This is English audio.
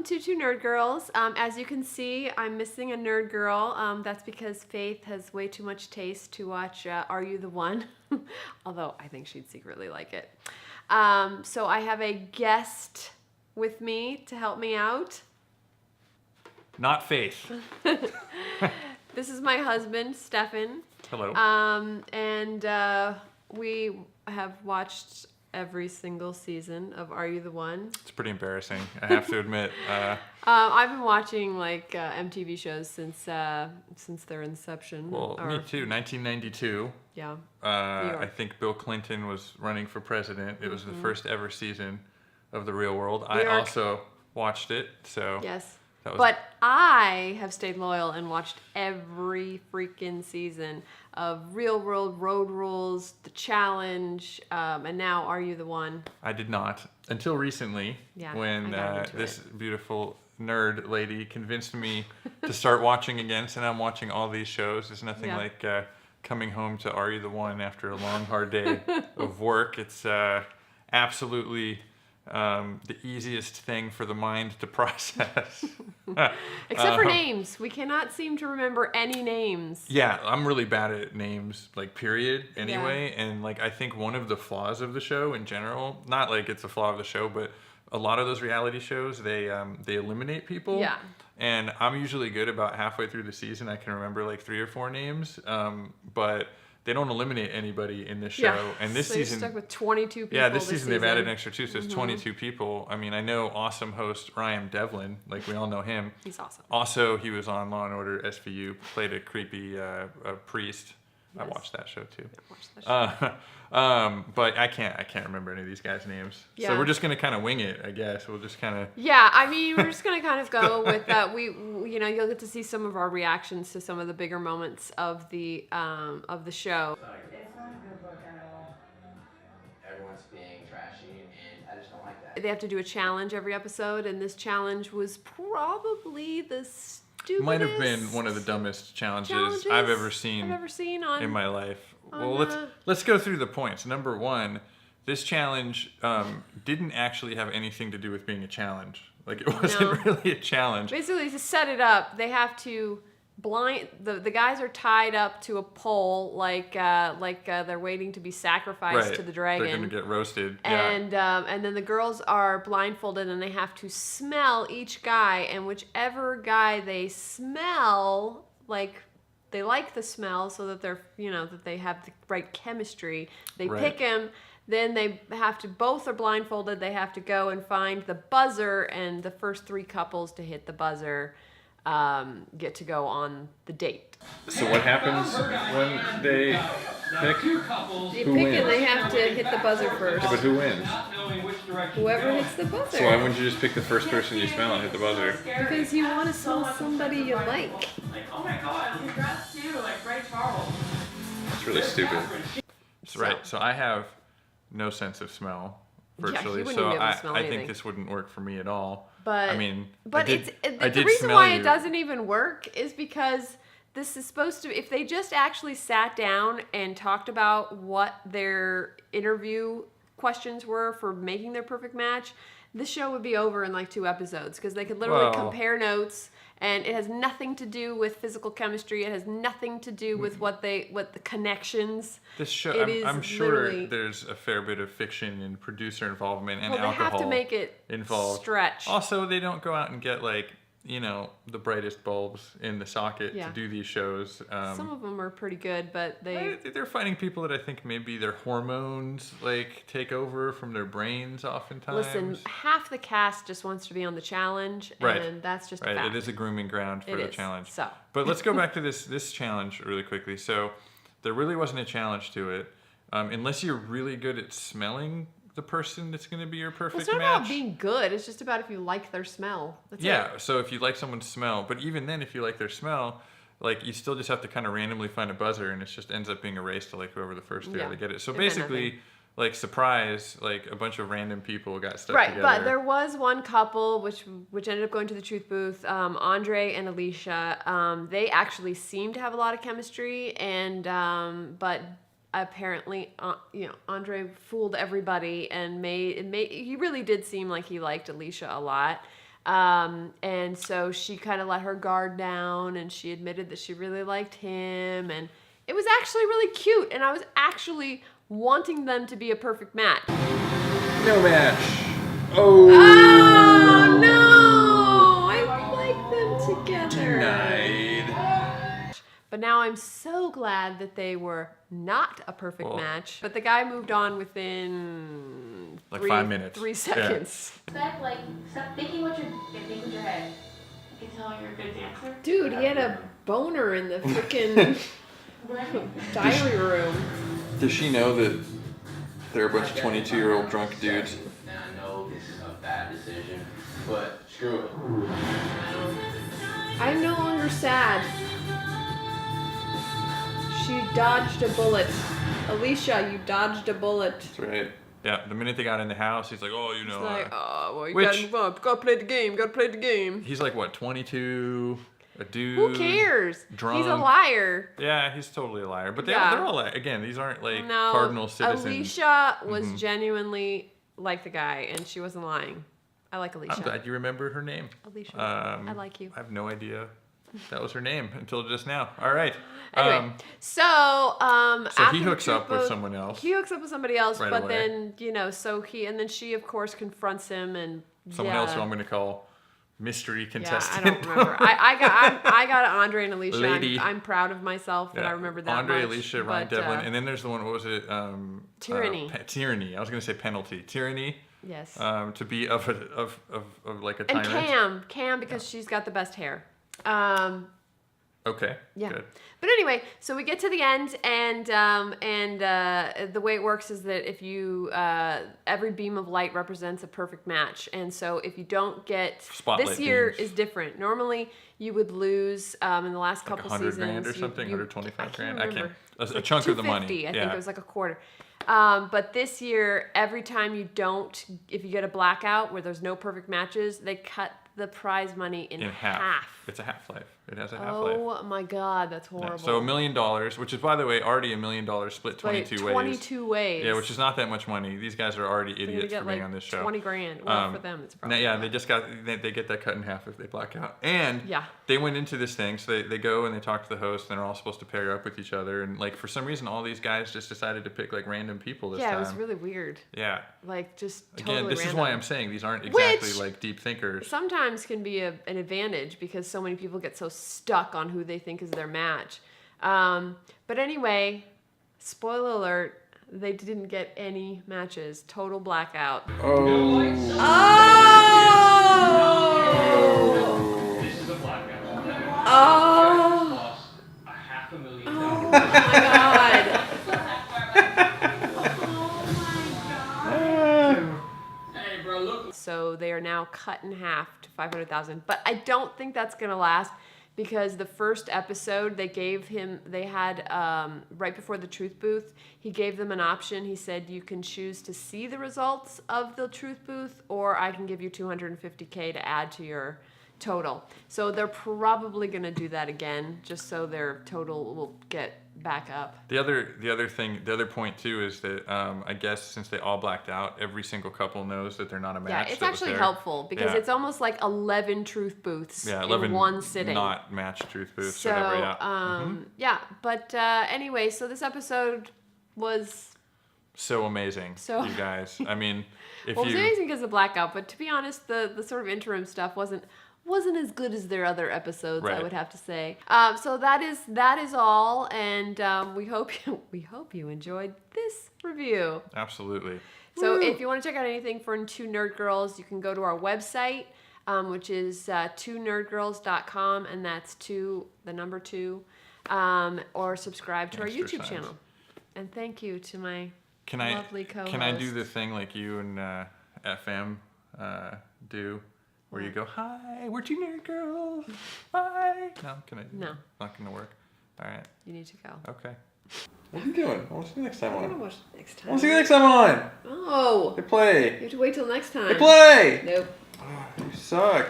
to Two Nerd Girls. As you can see, I'm missing a nerd girl. That's because Faith has way too much taste to watch Are You the One? Although I think she'd secretly like it. So I have a guest with me to help me out. Not Faith. This is my husband, Stefan. Hello. And we have watched every single season of Are You the One? It's pretty embarrassing, I have to admit. I've been watching like MTV shows since their inception. Well, me too. 1992. Yeah. I think Bill Clinton was running for president. It was the first ever season of The Real World. I also watched it, so yes. But I have stayed loyal and watched every freaking season of Real World, Road Rules, The Challenge, and now Are You the One? I did not until recently, when this beautiful nerd lady convinced me to start watching again. So now I'm watching all these shows. There's nothing like coming home to Are You the One after a long, hard day of work. It's absolutely the easiest thing for the mind to process. Except for names. We cannot seem to remember any names. Yeah, I'm really bad at names, like, period, anyway. Yeah. And, like, I think one of the flaws of the show in general, not like it's a flaw of the show, but a lot of those reality shows, they eliminate people. Yeah. And I'm usually good about halfway through the season. I can remember, like, 3 or 4 names. But they don't eliminate anybody in this show. Yeah. And this season, stuck with 22 people. Yeah, this season they've added an extra 2, so it's 22 people. I mean, I know awesome host Ryan Devlin, like we all know him. He's awesome. Also, he was on Law and Order SVU, played a creepy priest. Yes. I watched that show too. I watched that show. But I can't remember any of these guys' names. Yeah. So we're just gonna kind of wing it, I guess. We'll just kind of. Yeah, I mean, we're just gonna kind of go with that. You'll get to see some of our reactions to some of the bigger moments of the show. It's not a good book at all. Everyone's being trashy, and I just don't like that. They have to do a challenge every episode, and this challenge was probably the stupidest. Might have been one of the dumbest challenges I've ever seen in my life. Well, let's go through the points. Number 1, this challenge didn't actually have anything to do with being a challenge. Like, it wasn't really a challenge. Basically, to set it up, they have to the guys are tied up to a pole like they're waiting to be sacrificed to the dragon. They're gonna get roasted. And then the girls are blindfolded and they have to smell each guy, and whichever guy they smell, like they like the smell, so that they're that they have the right chemistry. They pick him. Then they have to, both are blindfolded. They have to go and find the buzzer, and the first 3 couples to hit the buzzer get to go on the date. So what happens when they pick? They pick and they have to hit the buzzer first. Yeah, but who wins? Whoever hits the buzzer. So why wouldn't you just pick the first person you smell and hit the buzzer? Because you want to smell somebody you like. Oh my god, congrats too, like Ray Charles. It's really stupid. Right, so I have no sense of smell, virtually, so I think this wouldn't work for me at all. But I mean, the reason why it doesn't even work is because this is supposed to. If they just actually sat down and talked about what their interview questions were for making their perfect match, this show would be over in like 2 episodes, because they could literally compare notes. And it has nothing to do with physical chemistry. It has nothing to do with what the connections. This show, I'm sure there's a fair bit of fiction and producer involvement and alcohol they have to make it involved. Stretch. Also, they don't go out and get like the brightest bulbs in the socket to do these shows. Some of them are pretty good, but they're finding people that I think maybe their hormones like take over from their brains oftentimes. Listen, half the cast just wants to be on the challenge, and that's just a fact. It is a grooming ground for the challenge. So, but let's go back to this challenge really quickly. So there really wasn't a challenge to it, unless you're really good at smelling the person that's going to be your perfect match. It's not about being good. It's just about if you like their smell. That's it. So if you like someone's smell, but even then, if you like their smell, like you still just have to kind of randomly find a buzzer, and it just ends up being a race to like whoever the first 3 are to get it. So basically, like surprise, like a bunch of random people got stuck together. Right, but there was one couple which ended up going to the truth booth. Andre and Alicia. They actually seemed to have a lot of chemistry, and but apparently, Andre fooled everybody and he really did seem like he liked Alicia a lot. And so she kind of let her guard down, and she admitted that she really liked him, and it was actually really cute, and I was actually wanting them to be a perfect match. No match. Oh no! I like them together. Denied. But now I'm so glad that they were not a perfect match. But the guy moved on within like 5 minutes. 3 seconds. Stop thinking with your head. You can tell you're a good dancer. Dude, he had a boner in the freaking diary room. Does she know that they're a bunch of 22-year-old drunk dudes? And I know this is a bad decision, but screw it. I'm no longer sad. She dodged a bullet. Alicia, you dodged a bullet. That's right. Yeah, the minute they got in the house, he's like, oh, you know. He's like, oh, well, you which- gotta move up. Gotta play the game. Gotta play the game. He's like, what, 22? A dude. Who cares? Drunk. He's a liar. Yeah, he's totally a liar. But they're all like, again, these aren't like No, cardinal citizens. Alicia was genuinely like the guy, and she wasn't lying. I like Alicia. I'm glad you remembered her name. Alicia, I like you. I have no idea that was her name until just now. All right. Anyway, so he hooks up with someone else. He hooks up with somebody else, right but away. then and then she of course confronts him, and someone else who I'm going to call mystery contestant. Yeah, I don't remember. I got Andre and Alicia. Lady. I'm proud of myself that I remember that Andre, much. Alicia, Ryan Devlin, and then there's the one. What was it? Tyranny. Tyranny. I was going to say penalty. Tyranny. Yes. To be of like a tyrant. And Cam because she's got the best hair. Okay. Yeah. Good. But anyway, so we get to the end, and the way it works is that if you every beam of light represents a perfect match, and so if you don't get Spotlight this year beams. is different. Normally you would lose in the last couple $100 seasons. grand or something, 125 grand. I can't. A Like chunk of the money. $250, I yeah. think it was like a quarter. But this year, every time if you get a blackout where there's no perfect matches, they cut the prize money in half. It's a half-life. It has a half-life. Oh my God, that's horrible. Yeah. So $1 million, which is, by the way, already $1 million split 22 ways. 22 ways. Yeah, which is not that much money. These guys are already idiots for being on this show. 20 grand. Well, for them, it's probably. Yeah, they get that cut in half if they black out. And they went into this thing, so they go and they talk to the host, and they're all supposed to pair up with each other. And like for some reason, all these guys just decided to pick like random people this time. Yeah, it was really weird. Yeah. Like just totally Again, this random. is why I'm saying these aren't exactly Which like deep thinkers. Sometimes can be an advantage because so many people get so stuck on who they think is their match. But anyway, spoiler alert, they didn't get any matches. Total blackout. Oh. This is a blackout. Oh. Lost $500,000. Oh my God. Hey, bro, look. So they are now cut in half to 500,000. But I don't think that's gonna last because the first episode they had right before the truth booth, he gave them an option. He said you can choose to see the results of the truth booth, or I can give you $250K to add to your total. So they're probably gonna do that again, just so their total will get back up. The other point too is that I guess since they all blacked out, every single couple knows that they're not a match. Yeah, it's actually helpful because it's almost like 11 truth booths 11 in one sitting. Not match truth booths. So, whatever, but anyway, so this episode was so amazing, you guys. I mean, it was amazing because of Blackout, but to be honest, the sort of interim stuff wasn't as good as their other episodes, right. I would have to say. So that is all, and we hope you enjoyed this review. Absolutely. So if you want to check out anything for Two Nerd Girls, you can go to our website, which is 2nerdgirls.com, and that's 2, the number 2, or subscribe to our YouTube channel. And thank you to my lovely co-host. Can I do the thing like you and FM do? Where you go, hi, we're 2 nerd girls, bye. No, No. Not gonna work. All right. You need to go. Okay. What are you doing? I'll see you next time I'm on. gonna watch next time. I'll see you next time on. Oh. They play. You have to wait till next time. They play. Nope. Oh, you suck.